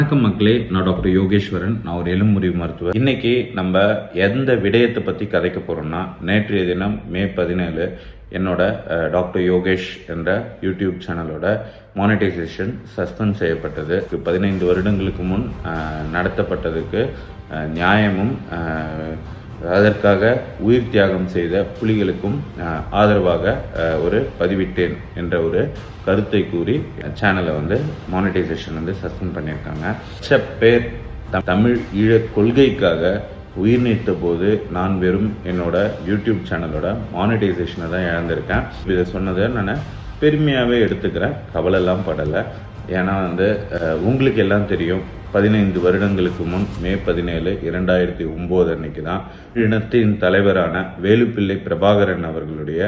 வணக்கம் மக்களே, நான் டாக்டர் யோகேஸ்வரன். நான் ஒரு எலும்புமுறிவு மருத்துவர். இன்னைக்கு நம்ம எந்த விடயத்தை பற்றி கதைக்க போகிறோம்னா, நேற்றைய தினம் மே 17 என்னோட டாக்டர் யோகேஷ் என்ற யூடியூப் சேனலோட மானிட்டைசேஷன் சஸ்பெண்ட் செய்யப்பட்டது. 15 வருடங்களுக்கு முன் நடத்தப்பட்டதுக்கு நியாயமும் அதற்காக உயிர் தியாகம் செய்த புலிகளுக்கும் ஆதரவாக ஒரு பதிவிட்டேன் என்ற ஒரு கருத்தை கூறி சேனலை மானிட்டைசேஷன் சஸ்பெண்ட் பண்ணியிருக்காங்க. பேர் தமிழ் ஈழ கொள்கைக்காக உயிர் நீத்த போது நான் வெறும் என்னோட யூடியூப் சேனலோட மானிட்டைசேஷனை தான் இழந்திருக்கேன். இதை சொன்னதை நான் பெருமையாகவே எடுத்துக்கிறேன், கவலைலாம் படலை. ஏன்னா உங்களுக்கு எல்லாம் தெரியும், 15 வருடங்களுக்கு முன் மே 17, 2009 அன்னைக்கு தான் இனத்தின் தலைவரான வேலுப்பிள்ளை பிரபாகரன் அவர்களுடைய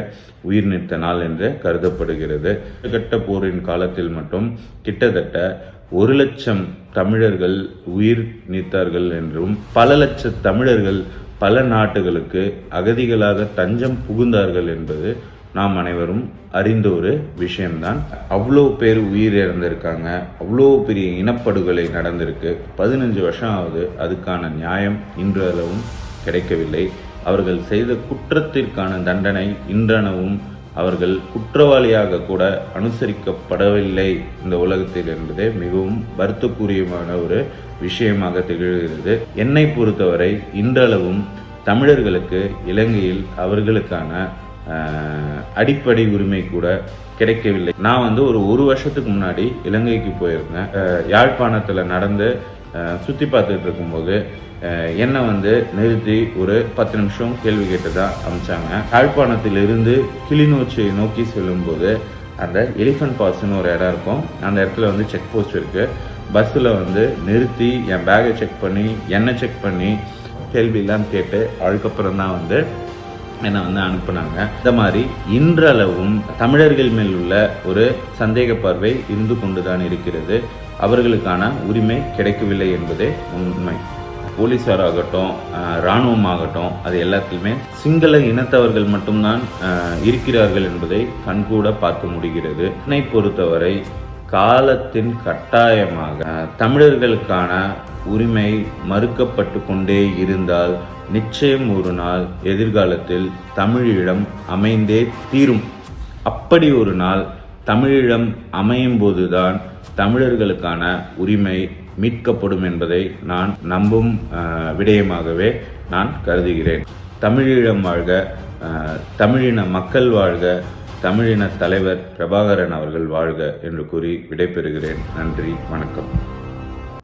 உயிர் நீத்த நாள் என்று கருதப்படுகிறது. கட்ட போரின் காலத்தில் மட்டும் கிட்டத்தட்ட 1 லட்சம் தமிழர்கள் உயிர் நீத்தார்கள் என்றும் பல லட்ச தமிழர்கள் பல நாட்டுகளுக்கு அகதிகளாக தஞ்சம் புகுந்தார்கள் என்பது நாம் அனைவரும் அறிந்த ஒரு விஷயம்தான். அவ்வளோ பேர் உயிர் இழந்திருக்காங்க, அவ்வளோ பெரிய இனப்படுகொலை நடந்திருக்கு. 15 வருஷம் ஆகுது, அதுக்கான நியாயம் இன்றளவும் கிடைக்கவில்லை. அவர்கள் செய்த குற்றத்திற்கான தண்டனை இன்றளவும் அவர்கள் குற்றவாளியாக கூட அனுசரிக்கப்படவில்லை இந்த உலகத்தில் என்பதே மிகவும் வருத்தக்குரியமான ஒரு விஷயமாக திகழ்கிறது. என்னை பொறுத்தவரை இன்றளவும் தமிழர்களுக்கு இலங்கையில் அவர்களுக்கான அடிப்படை உரிமை கூட கிடைக்கவில்லை. நான் ஒரு வருஷத்துக்கு முன்னாடி இலங்கைக்கு போயிருந்தேன். யாழ்ப்பாணத்தில் நடந்து சுற்றி பார்த்துட்டு இருக்கும்போது என்னை நிறுத்தி ஒரு 10 நிமிஷம் கேள்வி கேட்டு தான் அனுப்பிச்சாங்க. யாழ்ப்பாணத்திலிருந்து கிளிநொச்சியை நோக்கி செல்லும்போது அந்த எலிஃபண்ட் பாஸ்ன்னு ஒரு இடம் இருக்கும். அந்த இடத்துல செக் போஸ்ட் இருக்குது. பஸ்ஸில் நிறுத்தி என் பேகை செக் பண்ணி என்னை செக் பண்ணி கேள்வியெல்லாம் கேட்டு அதுக்கப்புறம் தான் என்னை அனுப்புனாங்க. இந்த மாதிரி இன்றளவும் தமிழர்கள் மேல் உள்ள ஒரு சந்தேக பார்வை இருந்து கொண்டுதான் இருக்கிறது. அவர்களுக்கான உரிமை கிடைக்கவில்லை என்பதே உண்மை. போலீஸாராகட்டும், இராணுவமாகட்டும், அது எல்லாத்திலுமே சிங்கள இனத்தவர்கள் மட்டும்தான் இருக்கிறார்கள் என்பதை கண்கூட பார்க்க முடிகிறது. என்னை பொறுத்தவரை காலத்தின் கட்டாயமாக தமிழர்களுக்கான உரிமை மறுக்கப்பட்டு கொண்டே இருந்தால் நிச்சயம் ஒரு நாள் எதிர்காலத்தில் தமிழீழம் அமைந்தே தீரும். அப்படி ஒரு நாள் தமிழீழம் அமையும் போதுதான் தமிழர்களுக்கான உரிமை மீட்கப்படும் என்பதை நான் நம்பும் விடயமாகவே நான் கருதுகிறேன். தமிழீழம் வாழ்க, தமிழின மக்கள் வாழ்க, தமிழின தலைவர் பிரபாகரன் அவர்கள் வாழ்க என்று கூறி விடைபெறுகிறேன். நன்றி, வணக்கம்.